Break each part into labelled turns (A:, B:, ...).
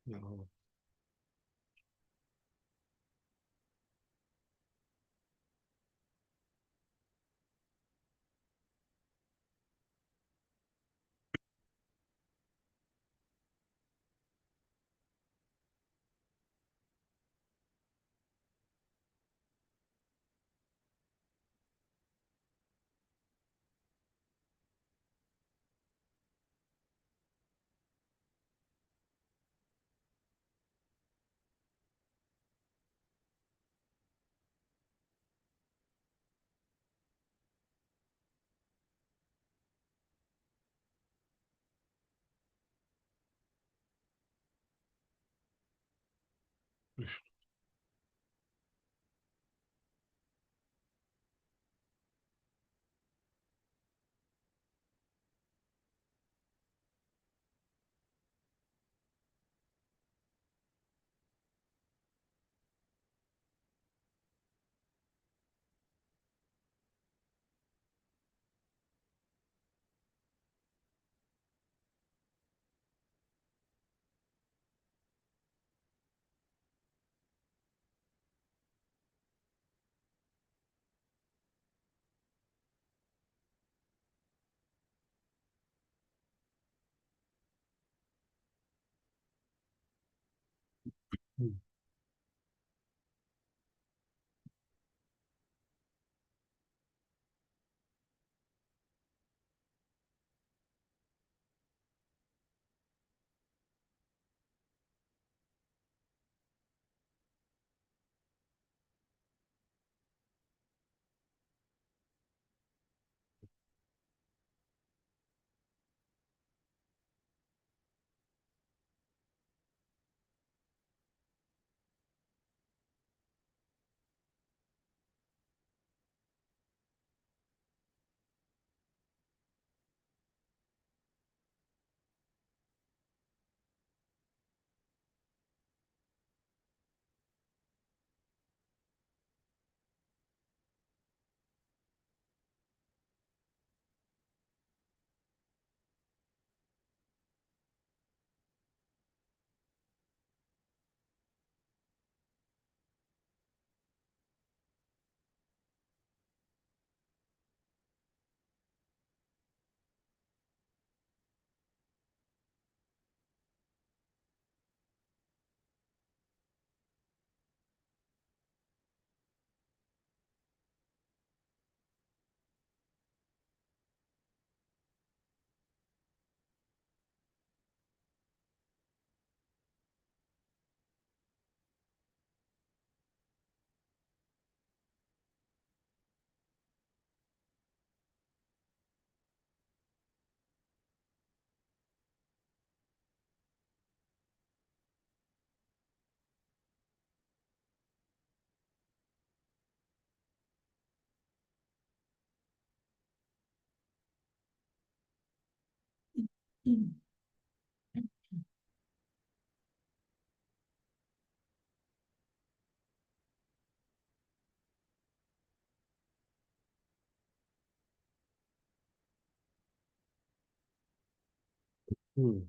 A: なるほど。うん。うん。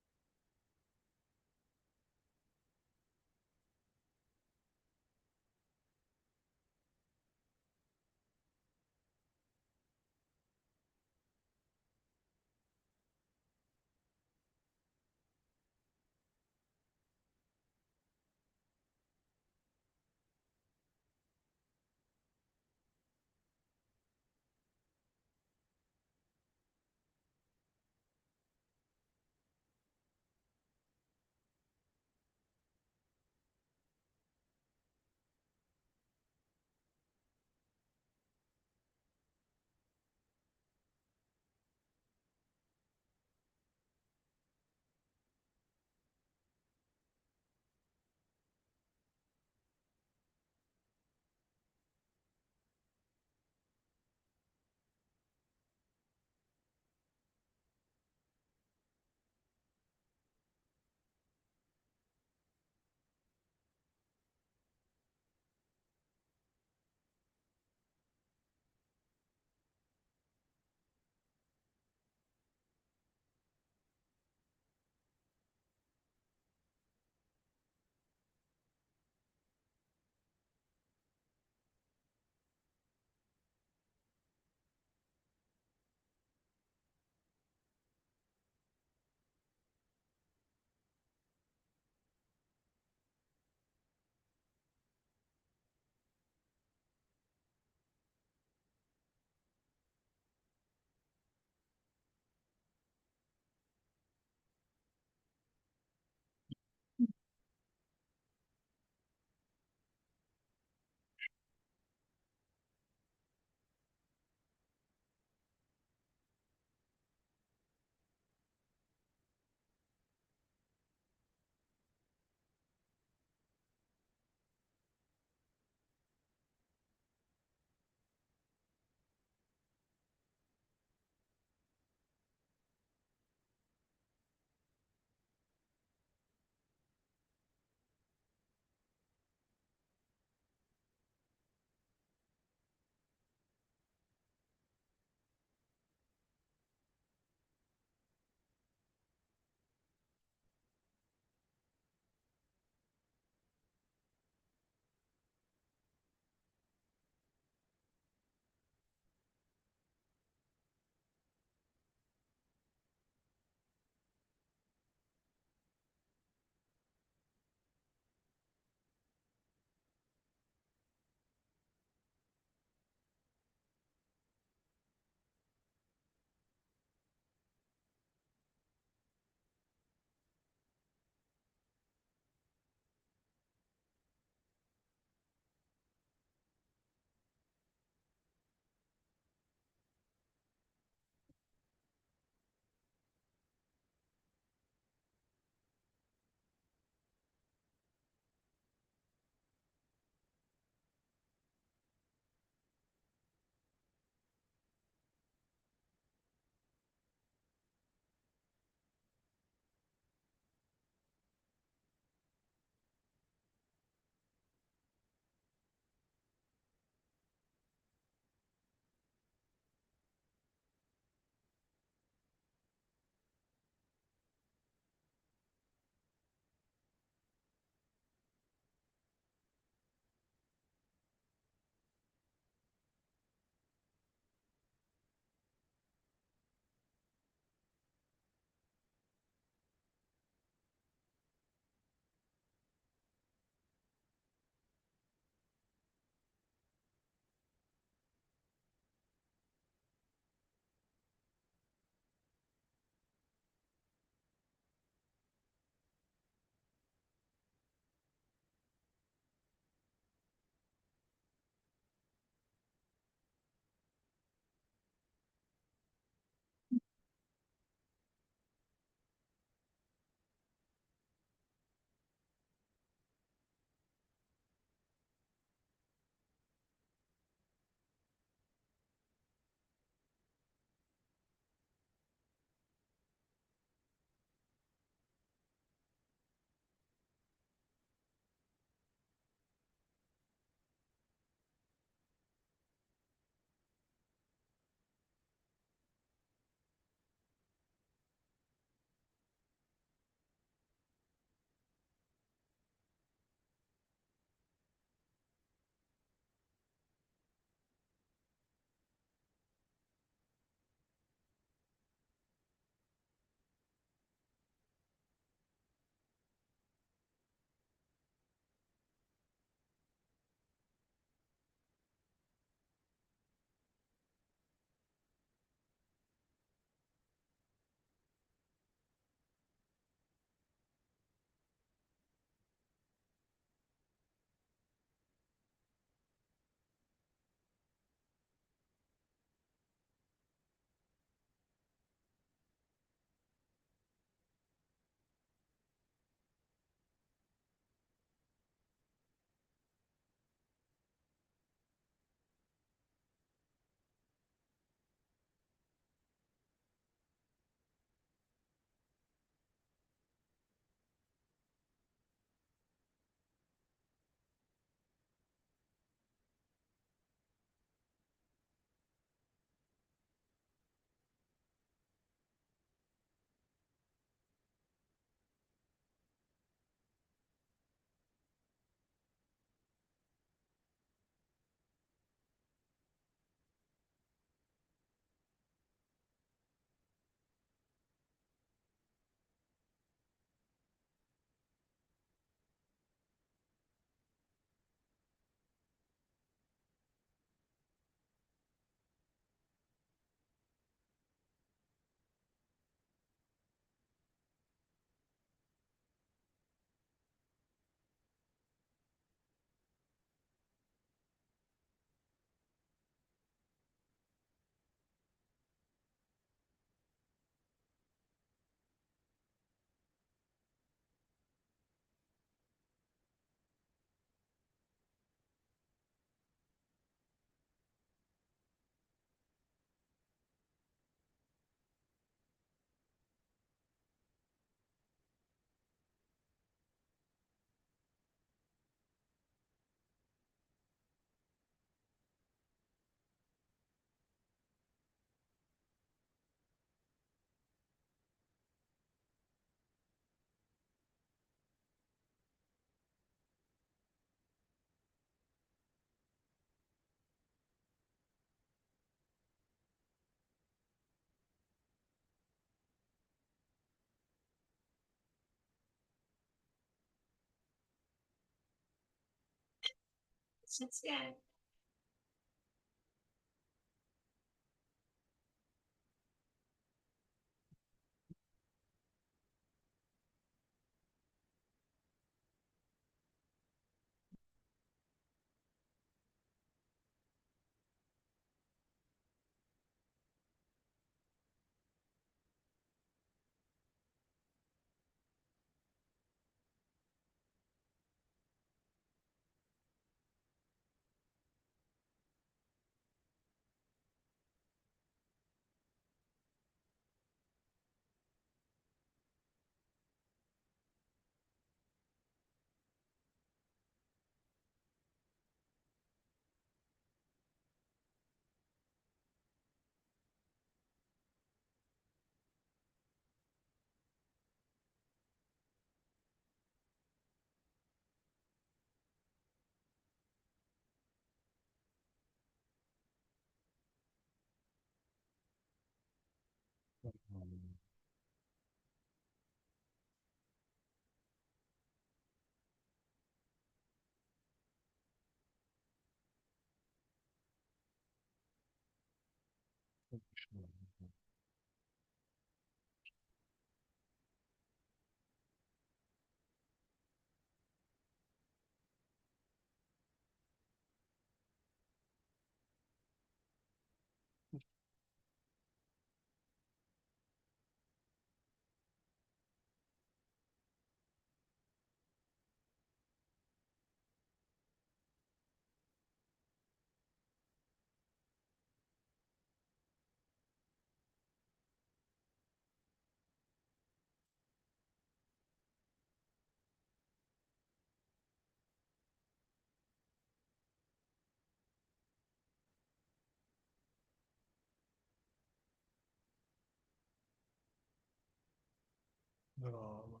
A: Bravo.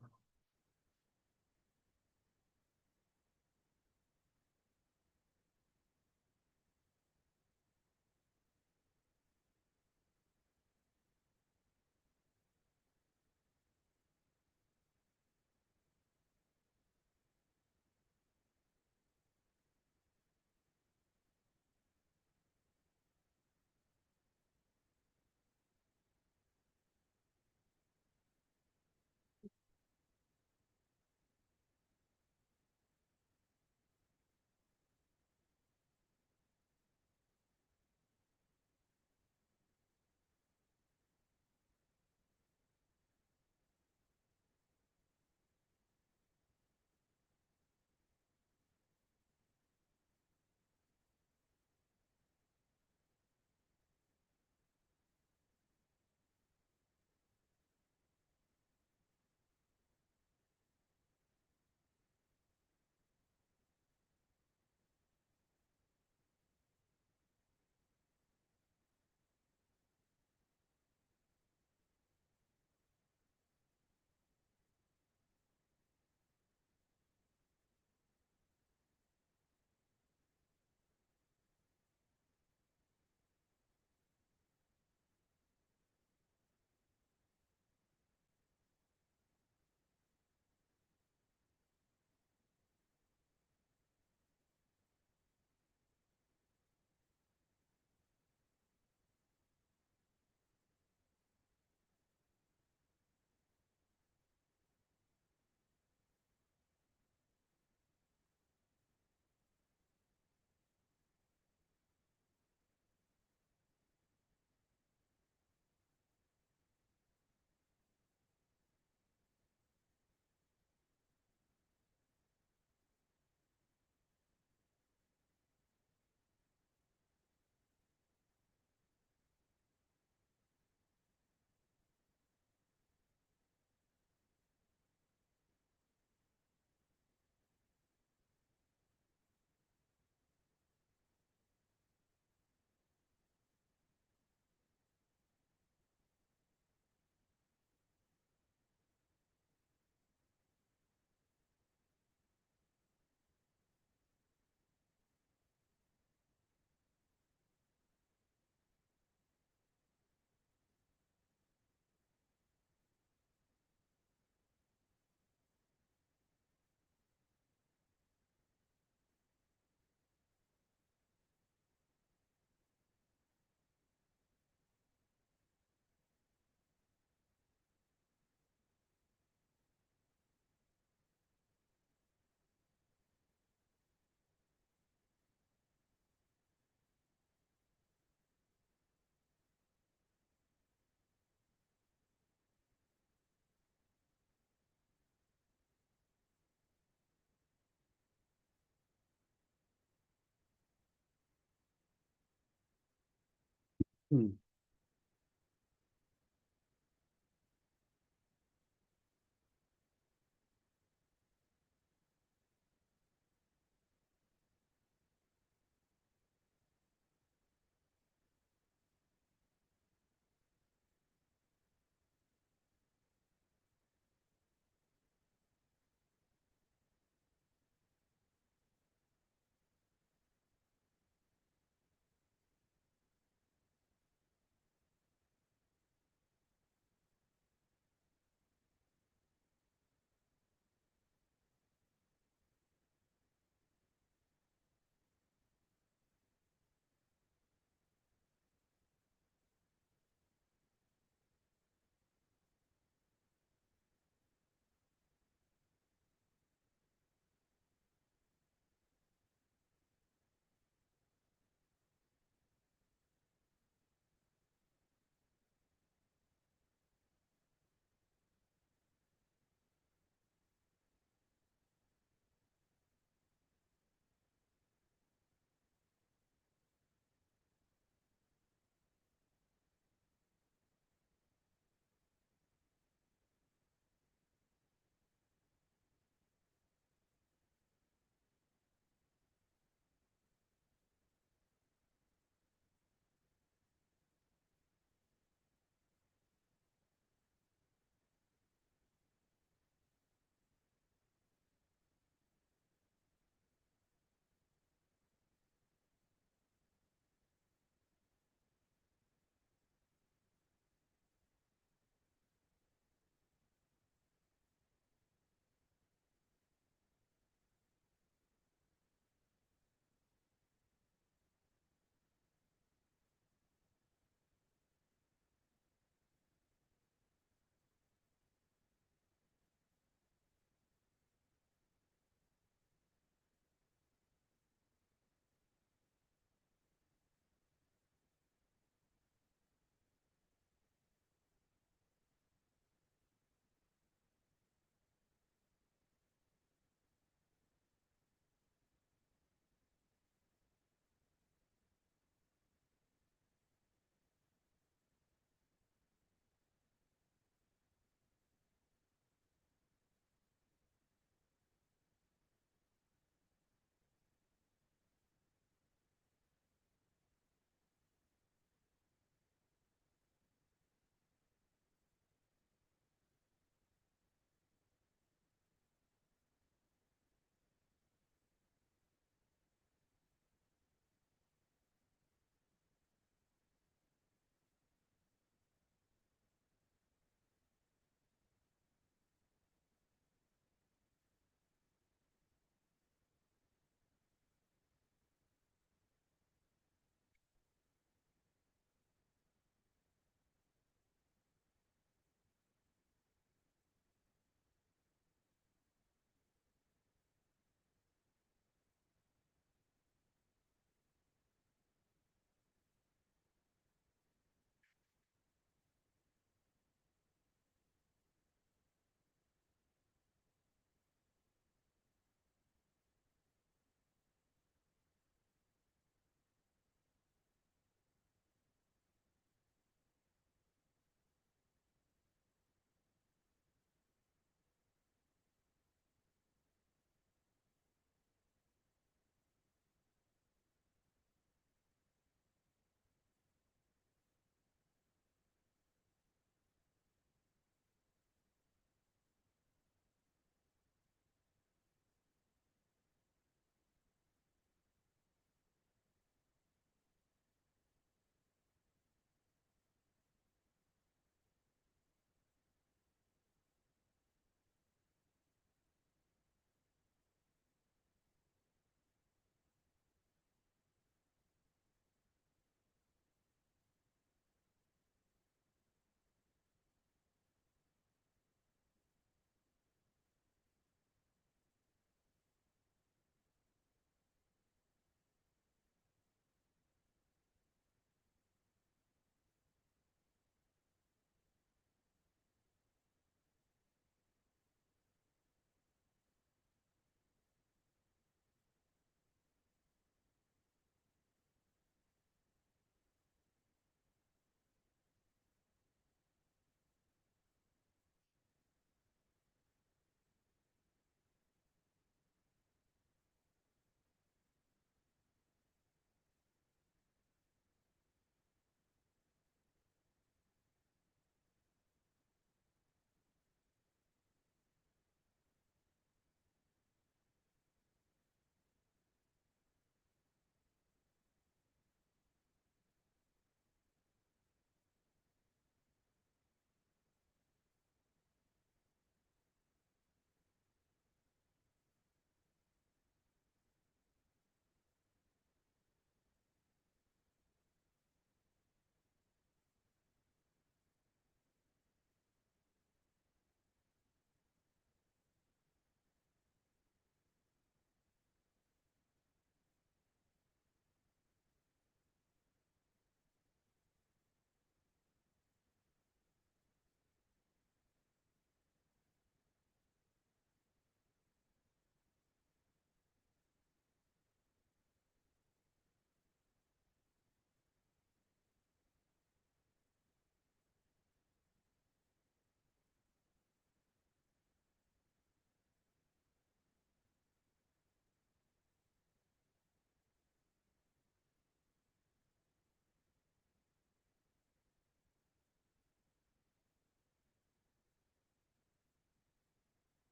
A: हम्म।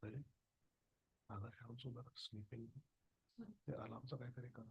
A: बरे आता ह्यासोबत sleeping ते अलार्मचं काहीतरी करा.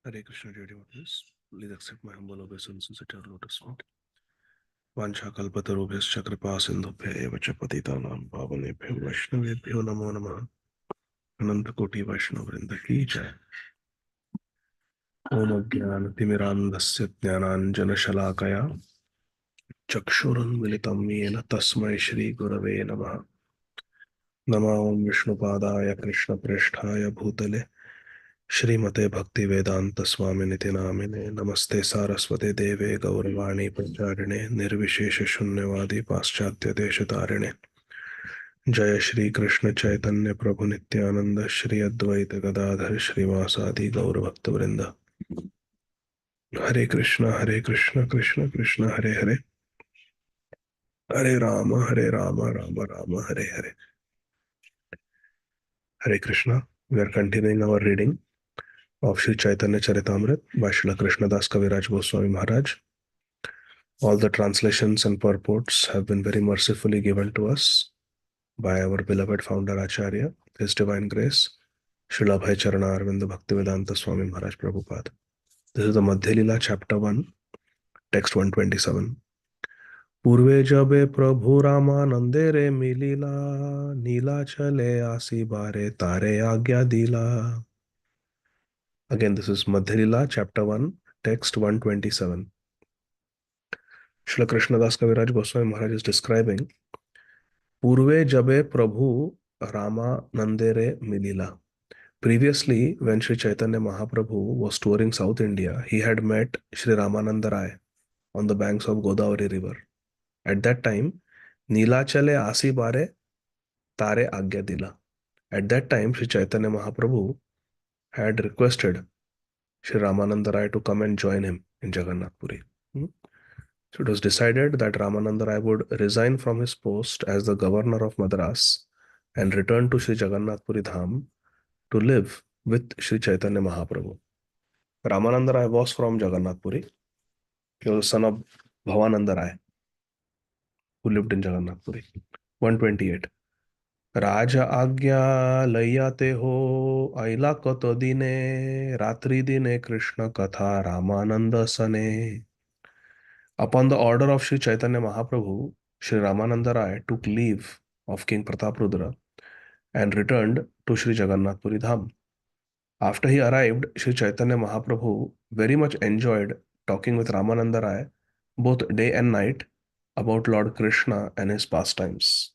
A: Hare Krishna, dear devotees. Please accept my humble obeisances at your lotus feet. वाञ्छाकल्पतरुभ्यश्च कृपा सिन्धुभ्य एव च पतितानां पावनेभ्यो वैष्णवेभ्यो नमो नमः। अनंत कोटि वैष्णव वृंद की जय। ओम अज्ञानतिमिरान्धस्य ज्ञानाञ्जनशलाकया चक्षुरुन्मिलितं येन तस्मै श्रीगुरवे नमः। नमः ओं विष्णुपादाय कृष्णप्रेष्ठाय भूतले श्रीमते भक्तिवेदांत स्वामिनिति नामिने। नमस्ते सारस्वते देवे गौरवाणी प्रचारिणे निर्विशेष शून्यवादी पाश्चात्य देशतारिणे। जय श्री कृष्ण चैतन्य प्रभु नित्यानंद श्री अद्वैत गदाधर श्रीवासादि गौर भक्त वृंद। हरे कृष्ण कृष्ण कृष्ण हरे हरे, हरे Ram Ram Ram Hare Hare. Hare Krishna. We are continuing our reading of Sri Chaitanya Charitamrita by Srila Krishnadas Kaviraj Goswami Maharaj. All the translations and purports have been very mercifully given to us by our beloved founder Acharya, His Divine Grace, Srila Bhai Charana Arvinda Bhaktivedanta Swami Maharaj Prabhupada. This is the Madhya Lila, chapter 1, text 127. पूर्वे जबे प्रभु रामानंदे रे मिलीला, नीला चले आसी बारे तारे आज्ञा दिला. Again, this is Madhya Lila, chapter 1, text 127. Srila Krishnadas Kaviraj Goswami Maharaj is describing Purve Jabe Prabhu Ramanandere Milila. Previously, when Sri Chaitanya Mahaprabhu was touring South India, he had met Sri Ramananda Rai on the banks of Godavari river. At that time, Nilachale Asi Bare Tare Agya Dila. At that time, Sri Chaitanya Mahaprabhu had requested Sri Ramananda Rai to come and join him in Jagannath Puri. So it was decided that Ramananda Rai would resign from his post as the governor of Madras and return to Sri Jagannath Puri Dham to live with Sri Chaitanya Mahaprabhu. Ramananda Rai was from Jagannath Puri. He was the son of Bhavananda Rai, who lived in Jagannath Puri. 128. राज आज्ञा लयते हो ऐला कत दिने रात्रि दिने कृष्ण कथा रामानंद सने. Upon the order of Sri Chaitanya Mahaprabhu, Sri Ramananda Rai took leave of King Prataprudra and returned to Sri Jagannath Puri Dham. After he arrived, Sri Chaitanya Mahaprabhu very much enjoyed talking with Ramananda Rai both day and night about Lord Krishna and his pastimes.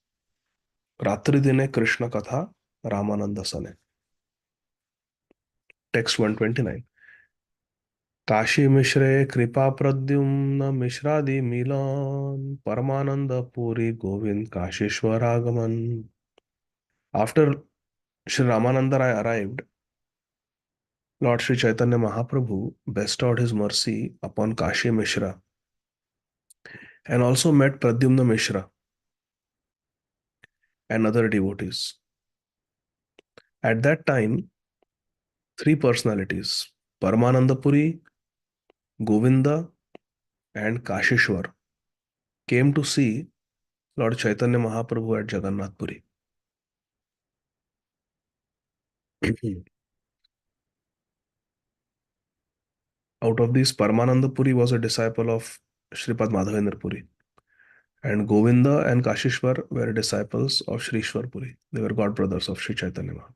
A: Ratri dine Krishna Katha Ramananda Sane. Text 129. Kashi मिश्रे कृपा प्रद्युम्न मिश्रादि मिलन परमानंद पुरी गोविंद काशीश्वर आगमन. After Sri Ramananda Rai arrived, Lord Sri Chaitanya Mahaprabhu bestowed his mercy upon Kashi Mishra and also met Pradyumna Mishra and other devotees. At that time, three personalities, Paramananda Puri, Govinda, and Kashishwar, came to see Lord Chaitanya Mahaprabhu at Jagannath Puri. Out of these, Paramananda Puri was a disciple of Sripad Madhavendra Puri, and Govinda and Kashishwar were disciples of Sri Ishwar Puri. They were god brothers of Sri Chaitanya Mahaprabhu.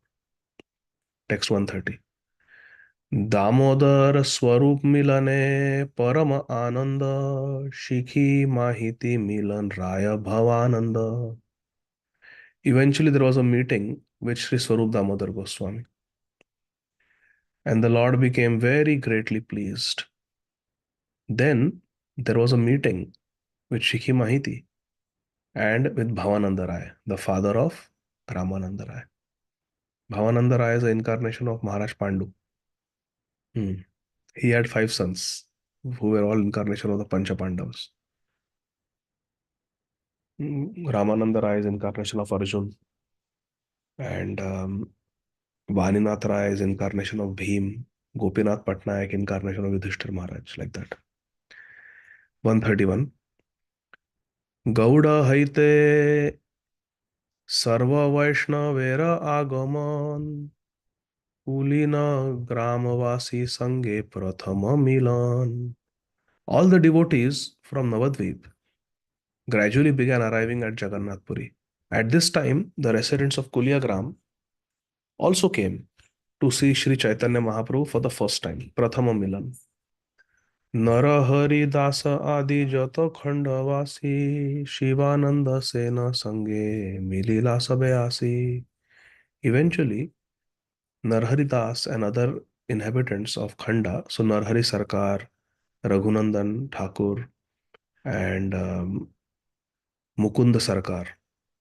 A: Text 130. Damodar स्वरूप मिलने परम आनंद शिखी माहिती मिलन राय Bhavanand. Eventually, there was a meeting with Sri Swarup Damodar Goswami, and the Lord became very greatly pleased. Then there was a meeting with Shikhi Mahiti and with Bhavananda Rai, the father of Ramananda Rai. Bhavananda Rai is an incarnation of Maharaj Pandu. He had 5 sons who were all incarnation of the Pancha Pandavas. Ramananda Rai is incarnation of Arjun, and Vaninath Rai is incarnation of Bhim, Gopinath Patnaik incarnation of Yudhishthir Maharaj, like that. 131. Gauda haite sarva vaishnavera agaman कुलीन ग्रामवासी संगे प्रथम मिलन. All the devotees from Navadvip gradually began arriving at Jagannath Puri. At this time, the residents of Kulyagram also came to see Sri Chaitanya Mahaprabhu for the first time, Prathama Milan. Narhari दास आदि जत खंडवासी शिवानंद सेन संगे मिलिला सबे आसी. Eventually, Narhari Das and other inhabitants of Khanda, so Narhari Sarkar, Raghunandan Thakur, and Mukunda Sarkar.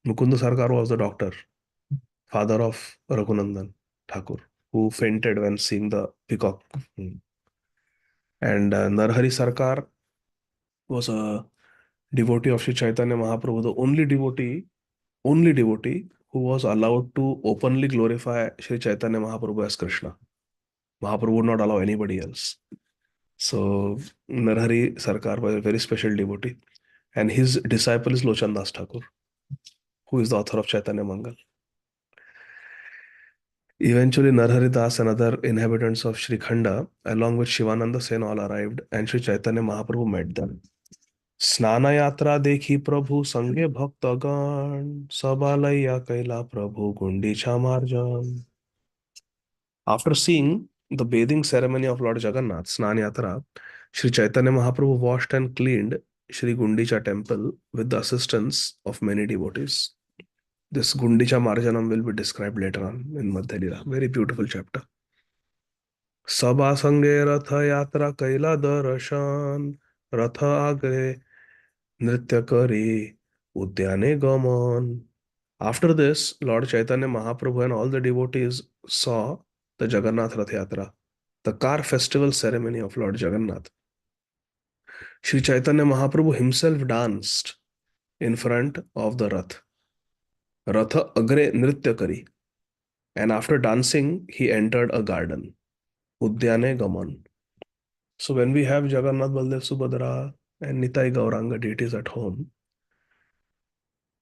A: Mukunda Sarkar was the doctor, father of Raghunandan Thakur, who fainted when seeing the peacock. And Narhari Sarkar was a devotee of Sri Chaitanya Mahaprabhu, the only devotee who was allowed to openly glorify Sri Chaitanya Mahaprabhu as Krishna. Mahaprabhu would not allow anybody else. So Narhari Sarkar was a very special devotee. And his disciple is Lochan Das Thakur, who is the author of Chaitanya Mangal. Eventually, Narhari Das and other inhabitants of Sri Khanda, along with Shivananda Sen, all arrived, and Sri Chaitanya Mahaprabhu met them. स्नान यात्रा देखी प्रभु संगे भक्तगण सबालैया कैला प्रभु गुंडीचा मार्जन. After seeing the bathing ceremony of Lord Jagannath, Snan Yatra, Sri Chaitanya Mahaprabhu washed and cleaned Sri Gundicha temple with the assistance of many devotees. This Gundicha Marjanam will be described later on in Madhya Lila. Very beautiful chapter. सबा संगे रथ यात्रा कैला दर्शन रथ आगे नृत्य करी उद्याने गमन. After this, Lord Chaitanya Mahaprabhu and all the devotees saw the Jagannath Rath Yatra, the car festival ceremony of Lord Jagannath. Sri Chaitanya Mahaprabhu himself danced in front of the Rath. Ratha agre nritya kari. And after dancing, he entered a garden. Udyane Gaman. So when we have Jagannath, Baldev, Subhadra, and Nitai Gauranga deities at home,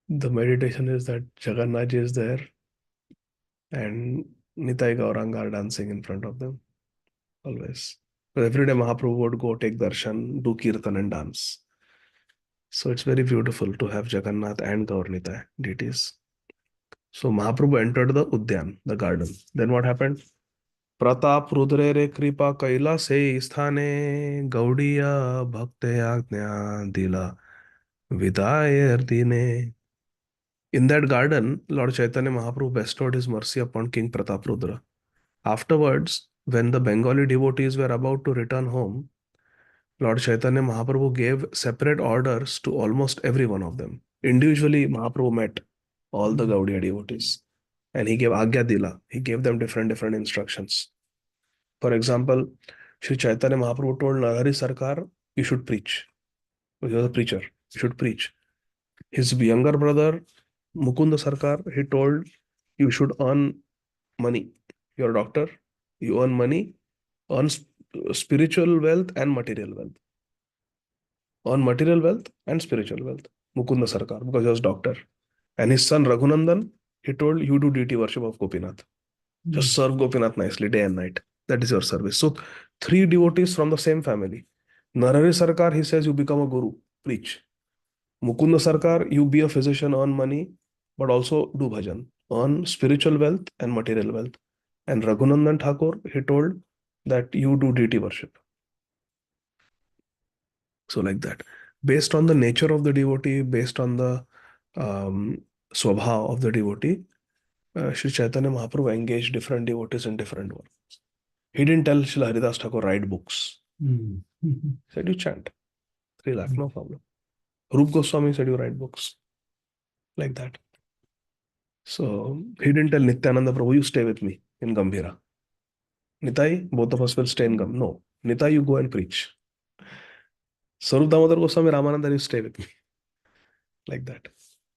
A: the meditation is that Jagannath is there and Nitai Gauranga are dancing in front of them always. But every day Mahaprabhu would go take darshan, do kirtan and dance. So it's very beautiful to have Jagannath and Gaur Nitai deities. So Mahaprabhu entered the Udyan, the garden. Then what happened? Pratap रुद्रे रे कृपा कैला से स्थाने गौड़िया भक्त आज्ञा दिला विदाय दिने. In that garden, Lord Chaitanya Mahaprabhu bestowed his mercy upon King Prataprudra. Afterwards, when the Bengali devotees were about to return home, Lord Chaitanya Mahaprabhu gave separate orders to almost every one of them. Individually, Mahaprabhu met all the Gaudiya devotees and he gave Agya Dila. He gave them different instructions. For example, Sri Chaitanya Mahaprabhu told Narahari Sarkar, you should preach. He was a preacher. You should preach. His younger brother, Mukunda Sarkar, he told, you should earn money. You're a doctor. You earn money, earn spiritual wealth and material wealth. Earn material wealth and spiritual wealth. Mukunda Sarkar, because he was doctor. And his son Raghunandan, he told, you do deity worship of Gopinath. Just serve Gopinath nicely day and night. That is your service. So, three devotees from the same family. Narari Sarkar, he says, you become a guru, preach. Mukunda Sarkar, you be a physician, earn money, but also do bhajan, earn spiritual wealth and material wealth. And Raghunandan Thakur, he told that you do deity worship. So, like that. Based on the nature of the devotee, based on the swabha of the devotee, Sri Chaitanya Mahaprabhu engaged different devotees in different works. He didn't tell Srila Haridas Thakur write books. He said you chant. 3 lakh, no problem. Rup Goswami said you write books. Like that. So he didn't tell Nityananda Prabhu, you stay with me in Gambhira. Nitai, both of us will stay in Gambhira. No. Nitai, you go and preach. Sarup Damodar Goswami, Ramananda, you stay with me. Like that.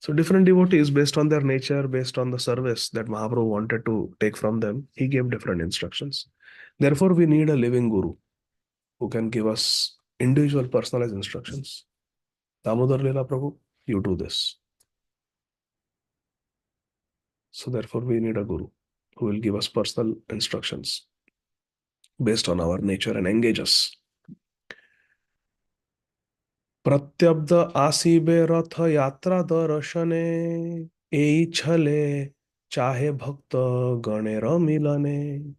A: So different devotees, based on their nature, based on the service that Mahaprabhu wanted to take from them, he gave different instructions. Therefore, we need a living guru who can give us individual personalized instructions. Damodar Leela Prabhu, you do this. So therefore, we need a guru. who will give us personal instructions based on our nature and engage us. प्रत्यब्द आसीबे रथ यात्रा दर्शने एई छले चाहे भक्त गणेर मिलने.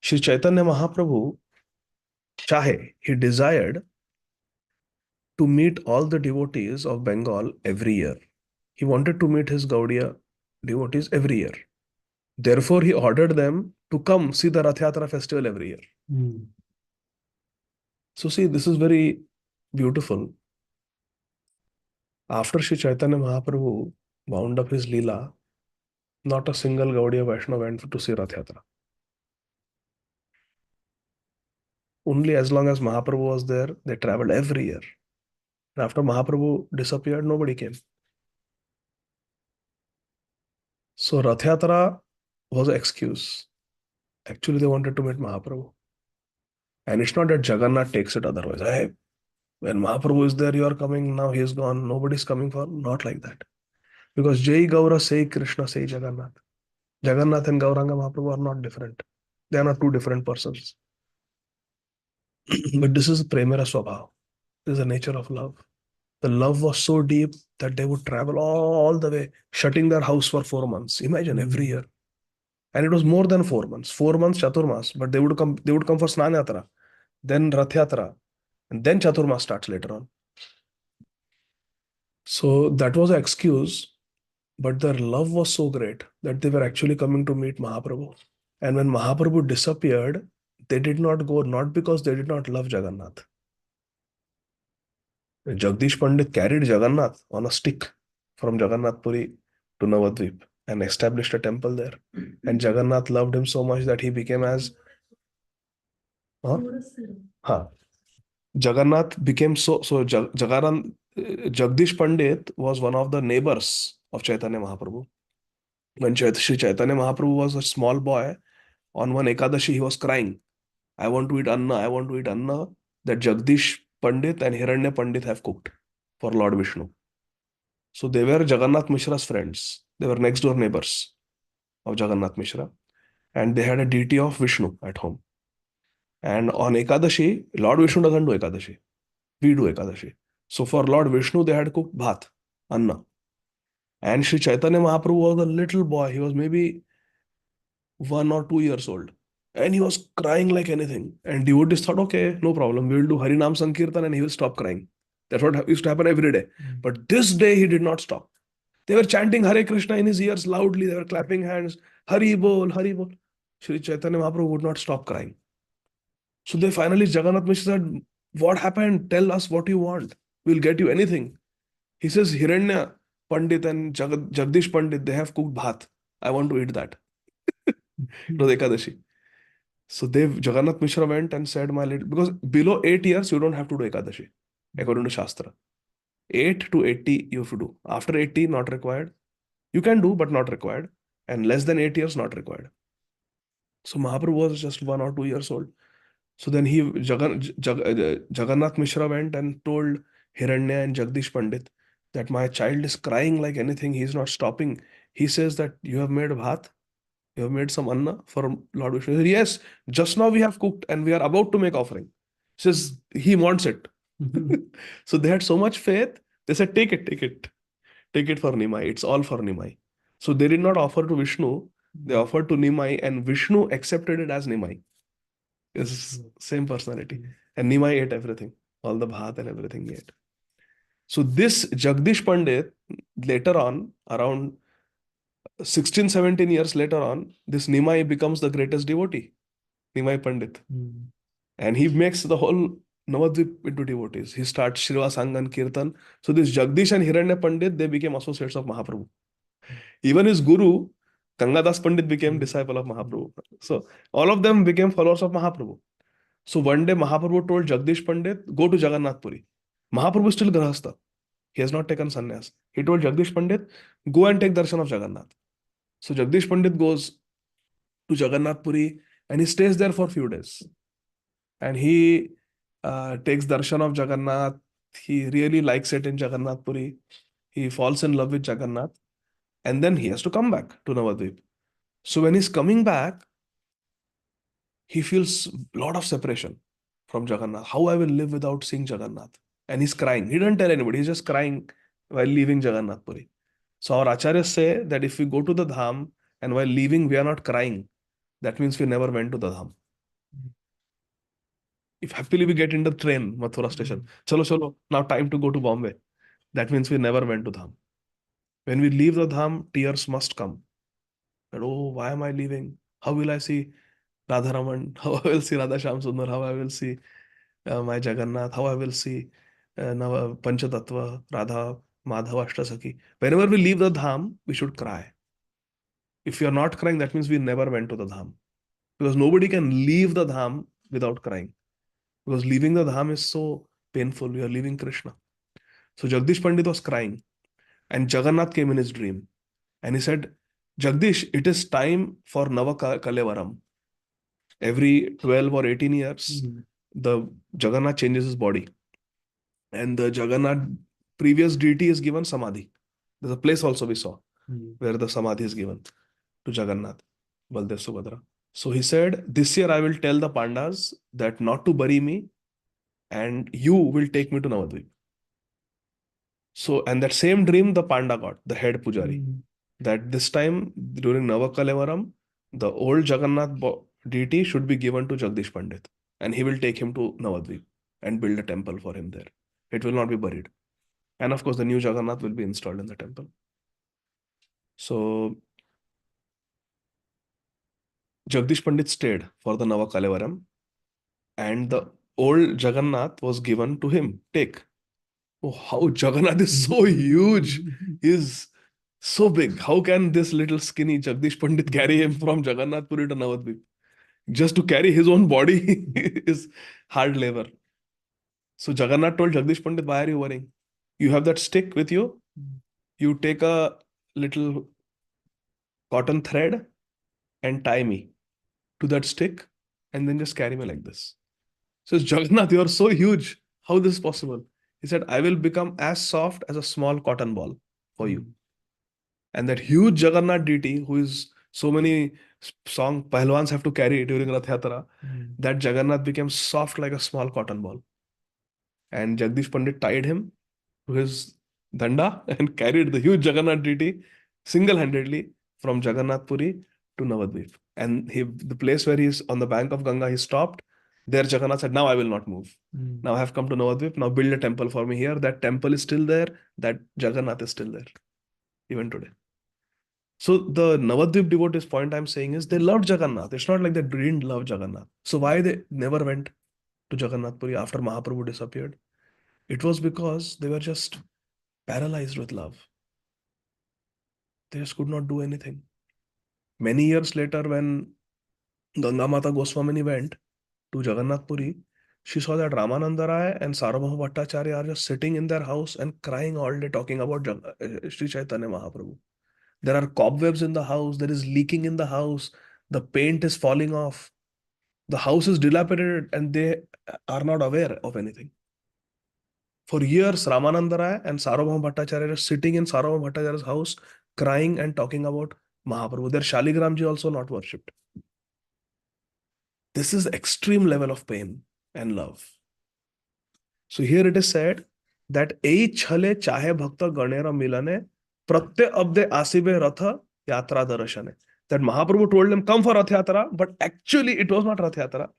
A: Sri Chaitanya Mahaprabhu he desired to meet all the devotees of Bengal every year. He wanted to meet his Gaudiya devotees every year. Therefore, he ordered them to come see the Rath Yatra festival every year. So, see, this is very beautiful. After Sri Chaitanya Mahaprabhu wound up his Leela, not a single Gaudiya Vaishnava went to see Rath Yatra. Only as long as Mahaprabhu was there, they traveled every year. And after Mahaprabhu disappeared, nobody came. So Rath Yatra was an excuse. Actually, they wanted to meet Mahaprabhu. And it's not that Jagannath takes it otherwise. Hey, when Mahaprabhu is there, you are coming, now he is gone, nobody's coming for. Not like that. Because Jai Gaura, say Krishna, say Jagannath. Jagannath and Gauranga Mahaprabhu are not different. They are not two different persons. But this is Premera Swabhav. This is the nature of love. The love was so deep that they would travel all the way, shutting their house for 4 months. Imagine every year. And it was more than 4 months. 4 months Chaturmas, but they would come for Snan Yatra, then Rath Yatra, and then Chaturmas starts later on. So that was an excuse, but their love was so great that they were actually coming to meet Mahaprabhu. And when Mahaprabhu disappeared, they did not go, not because they did not love Jagannath. Jagdish Pandit carried Jagannath on a stick from Jagannath Puri to Navadvip and established a temple there. And Jagannath loved him so much that he became as huh? Huh. Jagannath became Jagdish Pandit was one of the neighbors of Chaitanya Mahaprabhu. When Sri Chaitanya Mahaprabhu was a small boy, on one Ekadashi he was crying, I want to eat Anna, I want to eat Anna that Jagdish Pandit and Hiranya Pandit have cooked for Lord Vishnu. So they were Jagannath Mishra's friends. They were next door neighbors of Jagannath Mishra. And they had a deity of Vishnu at home. And on Ekadashi, Lord Vishnu doesn't do Ekadashi. We do Ekadashi. So for Lord Vishnu, they had cooked bhat, Anna. And Sri Chaitanya Mahaprabhu was a little boy. He was maybe 1 or 2 years old. And he was crying like anything. And devotees thought, okay, no problem. We will do Harinam Sankirtan and he will stop crying. That's what used to happen every day. But this day he did not stop. They were chanting Hare Krishna in his ears loudly. They were clapping hands. Hari Bol, Hari Bol. Sri Chaitanya Mahaprabhu would not stop crying. So they finally, Jagannath Mishra said, what happened? Tell us what you want. We'll get you anything. He says, Hiranya Pandit and Jagdish Pandit, they have cooked bhat. I want to eat that. It was Ekadashi. So Jagannath Mishra went and said, my little, because below 8 years, you don't have to do Ekadashi, according to Shastra. 8 to 80, you have to do. After 80, not required. You can do, but not required. And less than 8 years, not required. So Mahaprabhu was just 1 or 2 years old. So then Jagannath Mishra went and told Hiranya and Jagdish Pandit that my child is crying like anything. He's not stopping. He says that you have made bhat, you have made some anna for Lord Vishnu. He said, yes, just now we have cooked and we are about to make offering. He says he wants it. So they had so much faith. They said, take it, take it. Take it for Nimai. It's all for Nimai. So they did not offer to Vishnu. They offered to Nimai and Vishnu accepted it as Nimai. It's same personality. And Nimai ate everything. All the bhat and everything he ate. So this Jagdish Pandit, later on, around 16, 17 years later on, this Nimai becomes the greatest devotee. Nimai Pandit. And he makes the whole Navadvip into devotees. He starts Shriva Sangan Kirtan. So this Jagdish and Hiranya Pandit, they became associates of Mahaprabhu. Even his guru, Gangadas Pandit, became disciple of Mahaprabhu. So all of them became followers of Mahaprabhu. So one day Mahaprabhu told Jagdish Pandit, go to Jagannath Puri. Mahaprabhu is still Grahastha. He has not taken sannyas. He told Jagdish Pandit, go and take darshan of Jagannath. So Jagdish Pandit goes to Jagannath Puri and he stays there for a few days. And he takes darshan of Jagannath. He really likes it in Jagannath Puri. He falls in love with Jagannath. And then he has to come back to Navadvip. So when he's coming back, he feels a lot of separation from Jagannath. How I will live without seeing Jagannath? And he's crying. He didn't tell anybody. He's just crying while leaving Jagannath Puri. So our acharyas say that if we go to the dham and while leaving we are not crying, that means we never went to the dham. If happily we get in the train, Mathura station, chalo chalo, now time to go to Bombay. That means we never went to dham. When we leave the dham, tears must come. That, oh, why am I leaving? How will I see Radharaman? How I will see Radha Shyam Sundar? How I will see my Jagannath? How I will see Panchatattva, Radha, Madhava, Ashtasakhi? Whenever we leave the dham, we should cry. If you are not crying, that means we never went to the dham. Because nobody can leave the dham without crying. Because leaving the dham is so painful. You are leaving Krishna. So Jagdish Pandit was crying, and Jagannath came in his dream. And he said, Jagdish, it is time for Kalevaram. Every 12 or 18 years, the Jagannath changes his body. And the Jagannath previous deity is given Samadhi. There's a place also we saw where the Samadhi is given to Jagannath, Baldev Subhadra. So he said, this year I will tell the Pandas that not to bury me and you will take me to Navadvip. So, and that same dream the Panda got, the head Pujari, that this time during Navakalevaram, the old Jagannath deity should be given to Jagdish Pandit and he will take him to Navadvip and build a temple for him there. It will not be buried. And of course, the new Jagannath will be installed in the temple. So, Jagdish Pandit stayed for the Navakalevaram and the old Jagannath was given to him. Take. Oh, how Jagannath is so huge. He's so big. How can this little skinny Jagdish Pandit carry him from Jagannath Puri to Navadvip? Just to carry his own body is hard labor. So Jagannath told Jagdish Pandit, why are you worrying? You have that stick with you. You take a little cotton thread and tie me to that stick and then just carry me like this. So Jagannath, you are so huge. How this is possible? He said, I will become as soft as a small cotton ball for you. And that huge Jagannath deity, who is so many song Pahlwans have to carry during Rath Yatra, that Jagannath became soft like a small cotton ball. And Jagdish Pandit tied him to his danda and carried the huge Jagannath deity single-handedly from Jagannath Puri to Navadvip. And the place where he's on the bank of Ganga, he stopped. There Jagannath said, now I will not move. Now I have come to Navadvip. Now build a temple for me here. That temple is still there. That Jagannath is still there, even today. So the Navadvip devotees point I'm saying is they loved Jagannath. It's not like they didn't love Jagannath. So why they never went to Jagannath Puri after Mahaprabhu disappeared? It was because they were just paralyzed with love. They just could not do anything. Many years later, when Ganga Mata Goswamini went to Jagannath Puri, she saw that Ramananda Rai and Sarvabhauma Bhattacharya are just sitting in their house and crying all day talking about Sri Chaitanya Mahaprabhu. There are cobwebs in the house. There is leaking in the house. The paint is falling off. The house is dilapidated and they are not aware of anything. For years, Ramananda Rai and Sarvabhauma Bhattacharya are sitting in Sarvabhauma Bhattacharya's house, crying and talking about Mahaprabhu. Their Shaligramji also not worshipped. This is extreme level of pain and love. So here it is said that ei chhale chahe bhakta ganera milane pratya abde asibe ratha yatra darashane. That Mahaprabhu told them, come for Rath Yatra, but actually it was not Rath Yatra.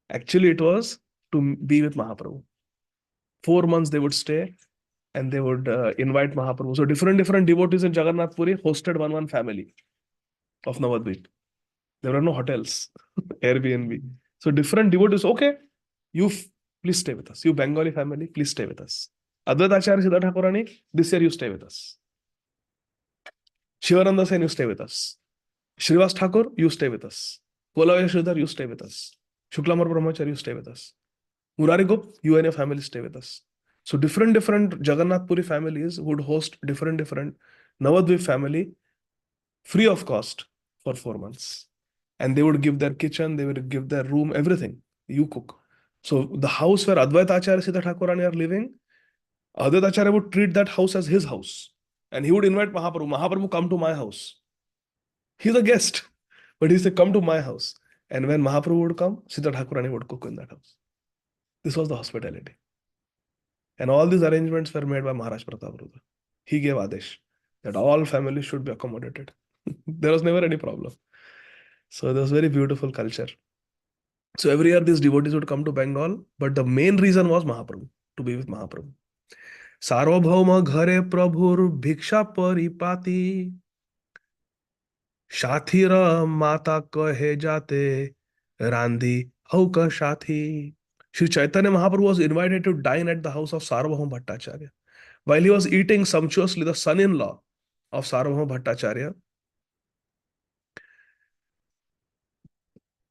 A: Actually it was to be with Mahaprabhu. 4 months they would stay and they would invite Mahaprabhu. So different devotees in Jagannath Puri hosted one family of Navadvip. There were no hotels, Airbnb. So different devotees, okay, please stay with us. You Bengali family, please stay with us. Advaita Acharya Siddha Thakurani, this year you stay with us. Shivananda Sen, you stay with us. Srivas Thakur, you stay with us. Kolavya Sridhar, you stay with us. Shuklamar Brahmachari, you stay with us. Murari Gupt, you and your family stay with us. So different Jagannath Puri families would host different Navadvip family free of cost for 4 months. And they would give their kitchen, they would give their room, everything. You cook. So the house where Advaita Acharya Siddha Thakurani are living, Advaita Acharya would treat that house as his house. And he would invite Mahaprabhu, Mahaprabhu, come to my house. He's a guest. But he said, come to my house. And when Mahaprabhu would come, Sita Thakurani would cook in that house. This was the hospitality. And all these arrangements were made by Maharaj Pratap Rudra. He gave Adesh that all families should be accommodated. There was never any problem. So there was very beautiful culture. So every year these devotees would come to Bengal, but the main reason was Mahaprabhu, to be with Mahaprabhu. Sarvabhauma ghare prabhur bhiksha paripati Shathira mata kahe jate Randi hauka shathi. Sri Chaitanya Mahaprabhu was invited to dine at the house of Sarvabhauma Bhattacharya. While he was eating sumptuously, the son-in-law of Sarvabhauma Bhattacharya,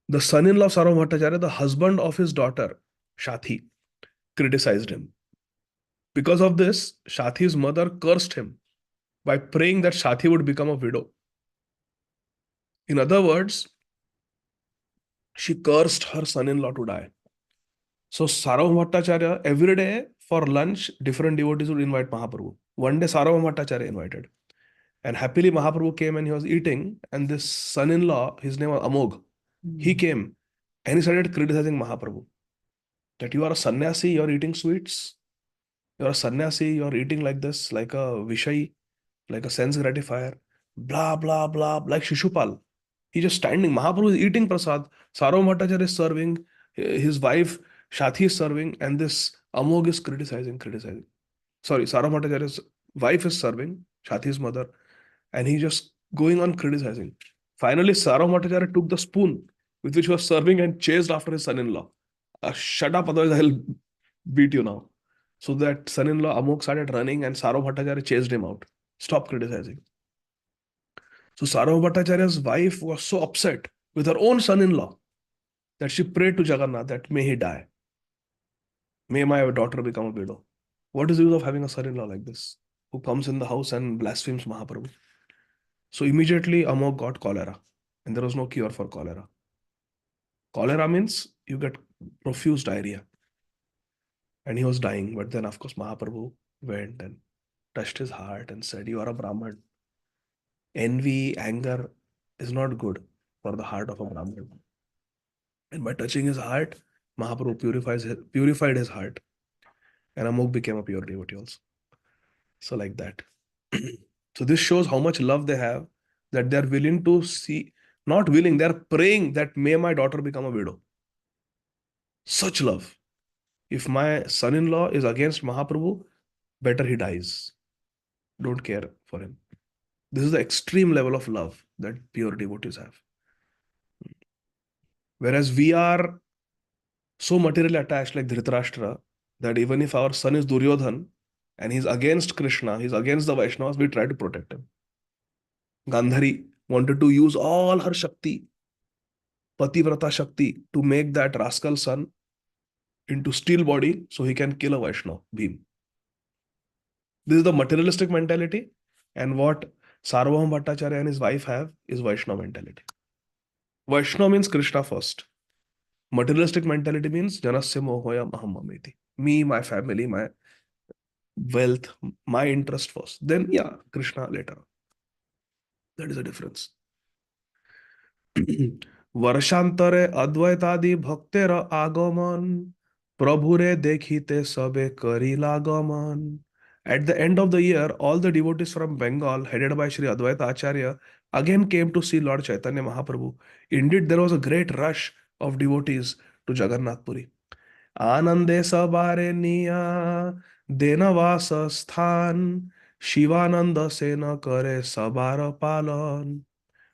A: the son-in-law of Sarvabhauma Bhattacharya, the husband of his daughter, Shathi, criticized him. Because of this, Shathi's mother cursed him by praying that Shathi would become a widow. In other words, she cursed her son-in-law to die. So Sarvabhauma Bhattacharya, every day for lunch, different devotees would invite Mahaprabhu. One day Sarvabhauma Bhattacharya invited. And happily Mahaprabhu came and he was eating, and this son-in-law, his name was Amogh, he came and he started criticizing Mahaprabhu that you are a sannyasi, you are eating sweets. You are a sannyasi, you are eating like this, like a Vishay, like a sense gratifier, blah, blah, blah, like Shishupal. He's just standing. Mahaprabhu is eating prasad. Sarvabhauma Bhattacharya is serving. His wife, Shathi, is serving. And this Amogh is criticizing. Sorry, Sarvabhauma Bhattacharya's wife is serving, Shathi's mother. And he's just going on criticizing. Finally, Sarvabhauma Bhattacharya took the spoon with which he was serving and chased after his son-in-law. Shut up, otherwise I'll beat you now. So that son-in-law Amogh started running and Sarvabhauma Bhattacharya chased him out. Stop criticizing. So Sarvabhauma Bhattacharya's wife was so upset with her own son-in-law that she prayed to Jagannath that may he die. May my daughter become a widow. What is the use of having a son-in-law like this who comes in the house and blasphemes Mahaprabhu? So immediately Amogh got cholera and there was no cure for cholera. Cholera means you get profuse diarrhea. And he was dying. But then, of course, Mahaprabhu went and touched his heart and said, you are a Brahman. Envy, anger is not good for the heart of a Brahman. And by touching his heart, Mahaprabhu purified his heart. And Amogh became a pure devotee also. So like that. So this shows how much love they have, that they are willing to see, not willing, they are praying that may my daughter become a widow. Such love. If my son-in-law is against Mahaprabhu, better he dies. Don't care for him. This is the extreme level of love that pure devotees have. Whereas we are so materially attached like Dhritarashtra that even if our son is Duryodhan and he's against Krishna, he's against the Vaishnavas, we try to protect him. Gandhari wanted to use all her Shakti, Pativrata Shakti, to make that rascal son into steel body so he can kill a Vaishnava, Bhim. This is the materialistic mentality, and what Sarvabhauma Bhattacharya and his wife have is Vaishnava mentality. Vaishnava means Krishna first. Materialistic mentality means Janasya Mohoya Mahamamiti. Me, my family, my wealth, my interest first. Then, yeah, Krishna later. That is the difference. वर्षांतरे अद्वैतादि भक्तेर आगमन प्रभुरे देखिते सबे करिला गमन. At the end of the year, all the devotees from Bengal, headed by Sri Advaita Acharya, again came to see Lord Chaitanya Mahaprabhu. Indeed, there was a great rush of devotees to Jagannath Puri. Anande sabare niya denavasa sthan Shivananda sena kare sabara palan.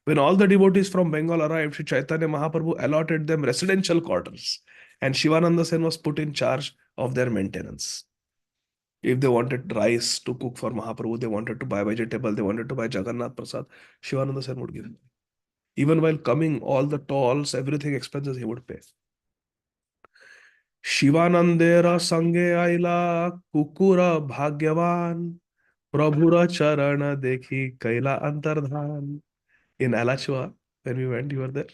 A: When all the devotees from Bengal arrived, Sri Chaitanya Mahaprabhu allotted them residential quarters, and Shivananda Sen was put in charge of their maintenance. If they wanted rice to cook for Mahaprabhu, they wanted to buy vegetable, they wanted to buy Jagannath Prasad, Shivananda Sen would give them. Even while coming, all the tolls, everything expenses he would pay. Shivanandera sange aila kukura bhagyavan prabhura charana dekhi kaila antardhan. In Alachua, when we went, you were there?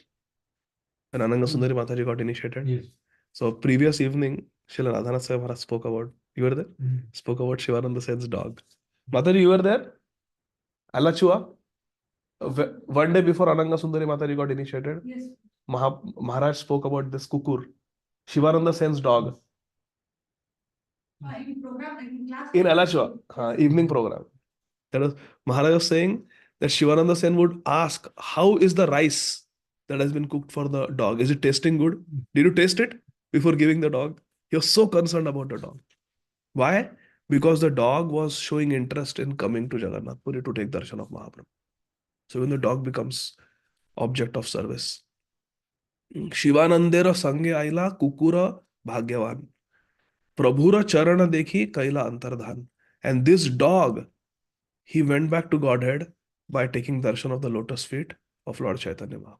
A: When Ananga Sundari Mataji got initiated.
B: Yes.
A: So previous evening, Srila Radhanath Swami Maharaj spoke about, you were there? Spoke about Shivananda Sen's dog. Mataji, you were there? Alachua? One day before Ananga Sundari Mataji got initiated, Maharaj spoke about this kukur, Shivananda Sen's dog, in Alachua, evening program. That was Maharaj was saying that Shivananda Sen would ask, "How is the rice that has been cooked for the dog? Is it tasting good? Did you taste it before giving the dog?" He was so concerned about the dog. Why? Because the dog was showing interest in coming to Jagannath Puri to take darshan of Mahaprabhu. So when the dog becomes object of service. शिवानंदेर संगे आईला कुकुर भाग्यवान प्रभुर चरण देखी कैला अंतर्धान. And this dog, he went back to Godhead by taking darshan of the lotus feet of Lord Chaitanya Mahaprabhu.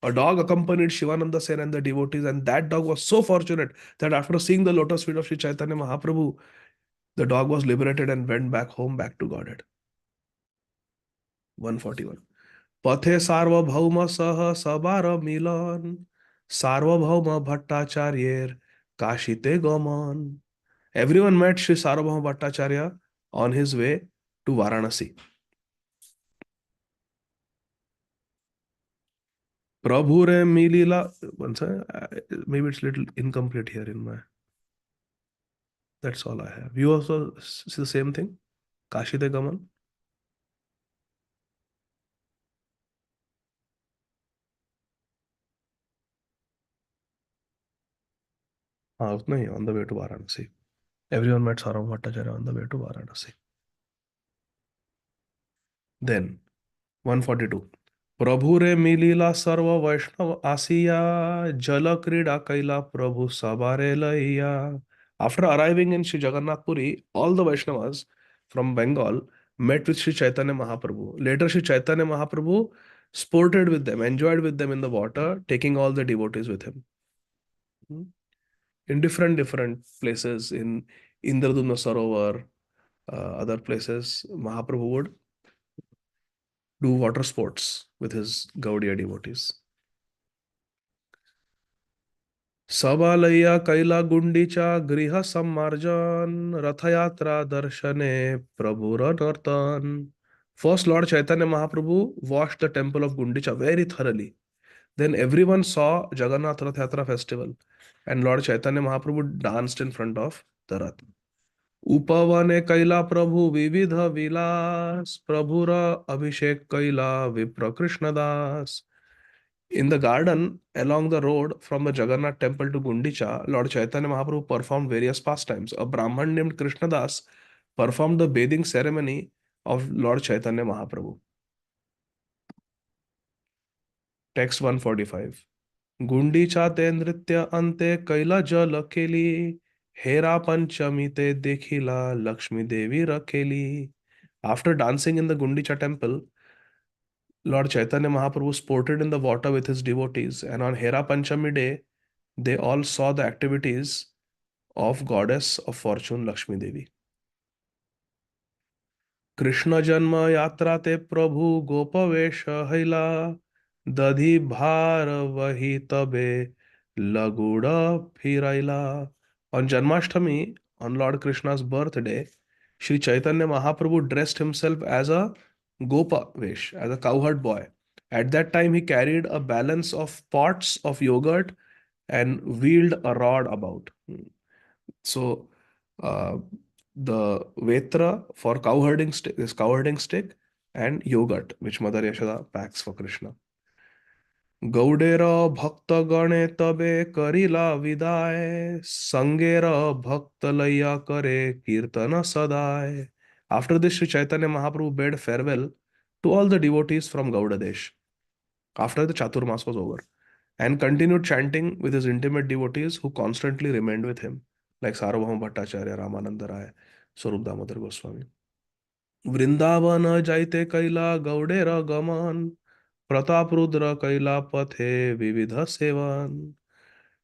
A: A dog accompanied Shivananda Sen and the devotees, and that dog was so fortunate that after seeing the lotus feet of Sri Chaitanya Mahaprabhu, the dog was liberated and went back home, back to Godhead. 141. पथे सार्वभौम सह सबार मिलन सार्वभौम भट्टाचार्येर काशीते गमन. Everyone met Sri Sarvabhauma Bhattacharya on his way to Varanasi. Prabhu re milila. Once maybe it's little incomplete here in my. That's all I have. You also see the same thing? Kashite Gaman? हाँ उतना ही on the way to Varanasi. Everyone met Sarvabhauma Bhattacharya on the way to Varanasi. Then 142. प्रभु रे मिलीला सर्व वैष्णव आसिया जल क्रीड़ा कैला प्रभु सबारे लैया. After arriving in Sri Jagannath Puri, all the Vaishnavas from Bengal met with Sri Chaitanya Mahaprabhu. Later, Sri Chaitanya Mahaprabhu sported with them, enjoyed with them in the water, taking all the devotees with him. In different places, in Indradumna Sarovar, other places, Mahaprabhu would do water sports with his Gaudiya devotees. सबालय्या कैला गुंडीचा गृह सम्मार्जन रथयात्रा दर्शने प्रभुर नर्तन. First, Lord Chaitanya Mahaprabhu washed the temple of Gundicha very thoroughly. Then everyone saw Jagannath Rath Yatra festival, and Lord Chaitanya Mahaprabhu danced in front of the Rath. उपवने कैला प्रभु विविध विलास प्रभुर अभिषेक कैला विप्र Krishnadas. In the garden, along the road from the Jagannath temple to Gundicha, Lord Chaitanya Mahaprabhu performed various pastimes. A Brahman named Krishnadas performed the bathing ceremony of Lord Chaitanya Mahaprabhu. Text 145. Gundicha te nritya ante kaila jal keli Hera panchami te dekhila Lakshmi Devi rakeli. After dancing in the Gundicha temple, Lord Chaitanya Mahaprabhu sported in the water with his devotees, and on Hera Panchami day, they all saw the activities of goddess of fortune Lakshmi Devi. Krishna Janma Yatra te Prabhu Gopavesha Haila Dadhi Bhar Vahi Tabe Laguda Phiraila. On Janmashtami, on Lord Krishna's birthday, Sri Chaitanya Mahaprabhu dressed himself as a Gopa Vesh, as a cowherd boy. At that time, he carried a balance of pots of yogurt and wheeled a rod about. So, the Vetra for cowherding stick, this cowherding stick, and yogurt, which Mother Yashoda packs for Krishna. Gaudera Bhakta Gane Tabe Karila Vidaye Sangera Bhakta Laya Kare Kirtana Sadai. After this, Sri Chaitanya Mahaprabhu bade farewell to all the devotees from Gaudadesh after the Chaturmas was over, and continued chanting with his intimate devotees who constantly remained with him, like Sarvabhauma Bhattacharya, Ramananda Rai, Swarup Damodar Goswami. Vrindavan jaite kaila gaudera gaman Pratap Rudra kaila pathe vividha sevan.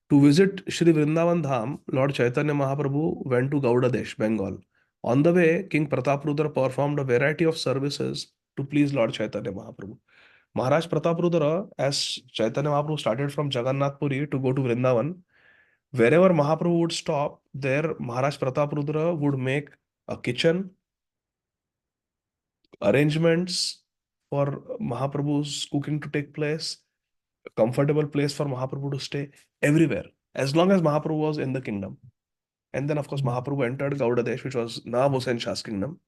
A: To visit Shri Vrindavan Dham, Lord Chaitanya Mahaprabhu went to Gaudadesh, Bengal. On the way, King Prataprudra performed a variety of services to please Lord Chaitanya Mahaprabhu. Maharaj Prataprudra, as Chaitanya Mahaprabhu started from Jagannath Puri to go to Vrindavan, wherever Mahaprabhu would stop, there Maharaj Prataprudra would make a kitchen, arrangements, for Mahaprabhu's cooking to take place, a comfortable place for Mahaprabhu to stay, everywhere, as long as Mahaprabhu was in the kingdom. And then, of course, Mahaprabhu entered Gaudadesh, which was Nawab Hussain Shah's kingdom.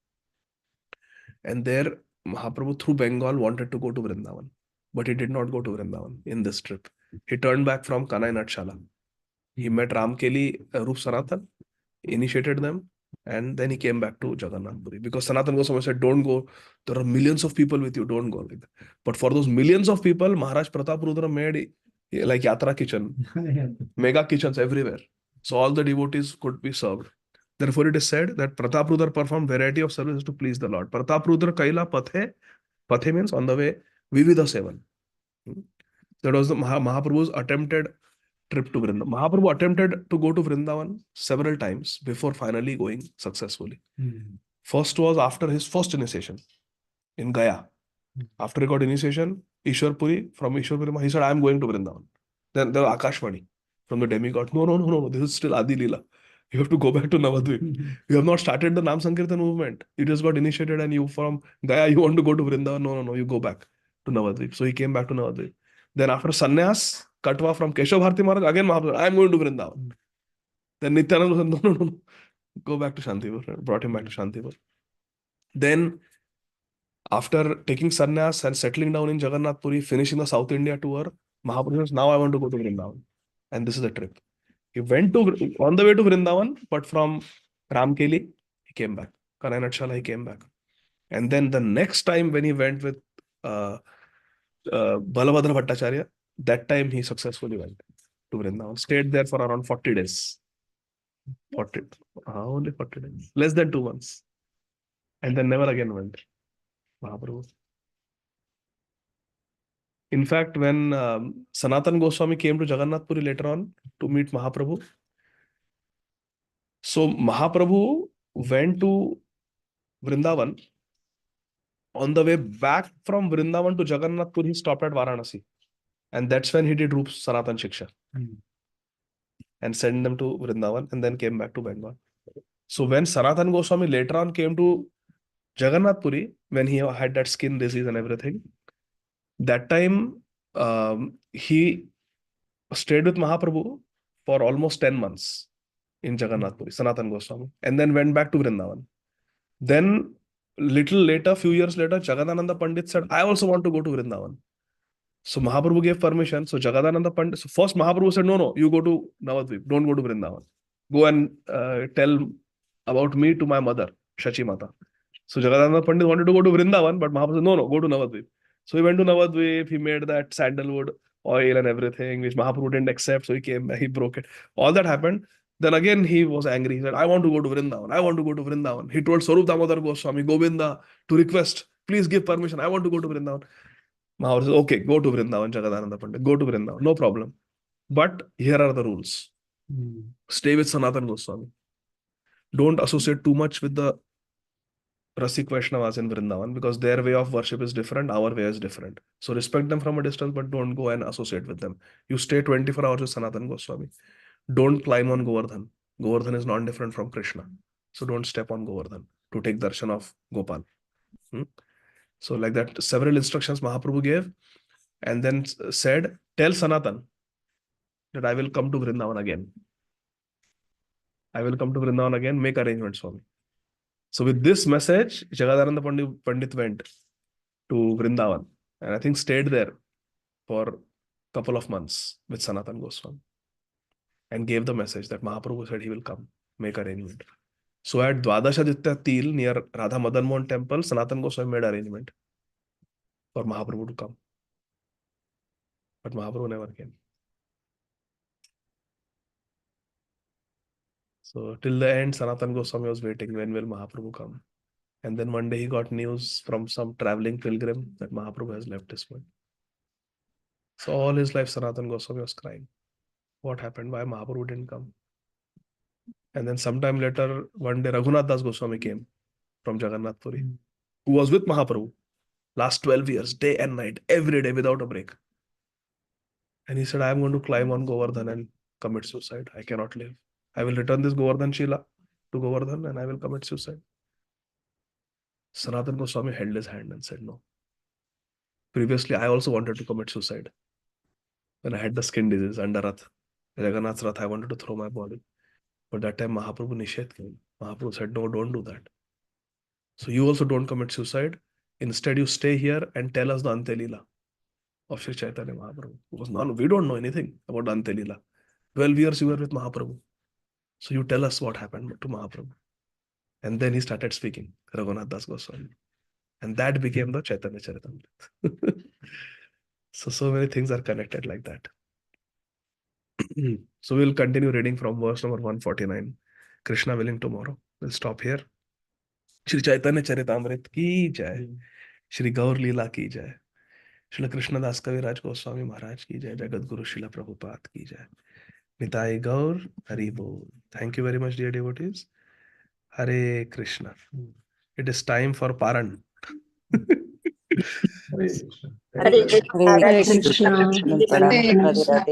A: And there, Mahaprabhu through Bengal wanted to go to Vrindavan, but he did not go to Vrindavan in this trip. He turned back from Kanai Natshala. He met Ramkeli, Rup Sanatan, initiated them, and then he came back to Jagannath Puri because Sanatan Goswami said, "Don't go. There are millions of people with you. Don't go." Like that. But for those millions of people, Maharaj Pratap Rudra made like Yatra kitchen, mega kitchens everywhere. So all the devotees could be served. Therefore, it is said that Pratap Rudra performed variety of services to please the Lord. Pratap Rudra Kaila Pathe. Pathe means on the way, Vividha Sevan. That was the Mahaprabhu's attempted trip to Vrindavan. Mahaprabhu attempted to go to Vrindavan several times before finally going successfully. First was after his first initiation in Gaya. After he got initiation, Ishwarpuri, from Ishwarpuri, he said, I am going to Vrindavan. Then there was Akashvani from the demigod. No, no, no, no, this is still Adi Leela. You have to go back to Navadvip. You have not started the Nam Sankirtan movement. You just got initiated and you from Gaya, you want to go to Vrindavan. No, no, no, you go back to Navadvip. So he came back to Navadvip. Then after Sannyas, Katwa from Keshav Bharati Maharaj, again Mahaprabhu, I am going to Vrindavan. Then Nityananda said, no, no, no, no, go back to Shantipur. Brought him back to Shantipur. Then after taking sannyas and settling down in Jagannath Puri, finishing the South India tour, Mahaprabhu says, now I want to go to Vrindavan. And this is the trip. He went to on the way to Vrindavan, but from Ramkeli, he came back. Karanatshala, he came back. And then the next time when he went with uh, Balabhadra Bhattacharya, that time he successfully went to Vrindavan. Stayed there for around 40 days. 40, only 40 days. Less than 2 months. And then never again went. Mahaprabhu. In fact, when Sanatan Goswami came to Jagannath Puri later on to meet Mahaprabhu, so Mahaprabhu went to Vrindavan. On the way back from Vrindavan to Jagannath Puri, he stopped at Varanasi. And that's when he did Rup Sanatan Shiksha and sent them to Vrindavan and then came back to Bengal. So when Sanatan Goswami later on came to Jagannath Puri, when he had that skin disease and everything, that time he stayed with Mahaprabhu for almost 10 months in Jagannath Puri, Sanatan Goswami, and then went back to Vrindavan. Then, little later, few years later, Jagadananda Pandit said, I also want to go to Vrindavan. So Mahaprabhu gave permission. So Jagadananda Pandit, so first Mahaprabhu said, no, no, you go to Navadvip, don't go to Vrindavan. Go and tell about me to my mother, Shachi Mata. So Jagadananda Pandit wanted to go to Vrindavan, but Mahaprabhu said, no, no, go to Navadvip. So he went to Navadvip, he made that sandalwood oil and everything, which Mahaprabhu didn't accept. So he came back, he broke it. All that happened. Then again, he was angry. He said, I want to go to Vrindavan. I want to go to Vrindavan. He told Swarup Damodar Goswami, Govinda, to request, please give permission. I want to go to Vrindavan. Mahaprabhu says, okay, go to Vrindavan, Jagadananda Pandit. Go to Vrindavan. No problem. But here are the rules. Stay with Sanatan Goswami. Don't associate too much with the Rasik Vaishnavas in Vrindavan because their way of worship is different, our way is different. So respect them from a distance, but don't go and associate with them. You stay 24 hours with Sanatan Goswami. Don't climb on Govardhan. Govardhan is not different from Krishna. So don't step on Govardhan to take darshan of Gopal. So like that, several instructions Mahaprabhu gave and then said, tell Sanatan that I will come to Vrindavan again. I will come to Vrindavan again, make arrangements for me. So with this message, Jagadananda Pandit went to Vrindavan and I think stayed there for a couple of months with Sanatan Goswami and gave the message that Mahaprabhu said he will come, make arrangement. So at Dwadashaditya Til near Radha Madan Mohan temple, Sanatan Goswami made arrangement for Mahaprabhu to come. But Mahaprabhu never came. So till the end, Sanatan Goswami was waiting, when will Mahaprabhu come? And then one day he got news from some traveling pilgrim that Mahaprabhu has left this world. So all his life, Sanatan Goswami was crying. What happened? Why Mahaprabhu didn't come? And then sometime later, one day Raghunath Das Goswami came from Jagannath Puri, who was with Mahaprabhu last 12 years, day and night, every day without a break. And he said, I am going to climb on Govardhan and commit suicide. I cannot live. I will return this Govardhan Shila to Govardhan and I will commit suicide. Sanatan Goswami held his hand and said, no, Previously, I also wanted to commit suicide when I had the skin disease under Rath. Jagannath's Rath, I wanted to throw my body. But that time Mahaprabhu nished came. Mahaprabhu said, no, don't do that. So you also don't commit suicide. Instead, you stay here and tell us the Ante Leela of Sri Chaitanya Mahaprabhu. Because none, we don't know anything about the Ante Leela. 12 years you were with Mahaprabhu. So you tell us what happened to Mahaprabhu. And then he started speaking, Raghunath Das Goswami. And that became the Chaitanya Charitamrita. So many things are connected like that. So we'll continue reading from verse number 149. Krishna willing tomorrow. We'll stop here. Shri Chaitanya Charitamrita ki jai. Shri Gaur Leela ki jai. Shri Krishnadas Kaviraj Goswami Maharaj ki jai. Jagat Guru Srila Prabhupada ki jai. Nitai Gaur Hari Bol. Thank you very much, dear devotees. Hare Krishna. It is time for Paran.
B: Hare Krishna.
C: Hare Krishna.
B: Hare Krishna.
C: Hare Krishna.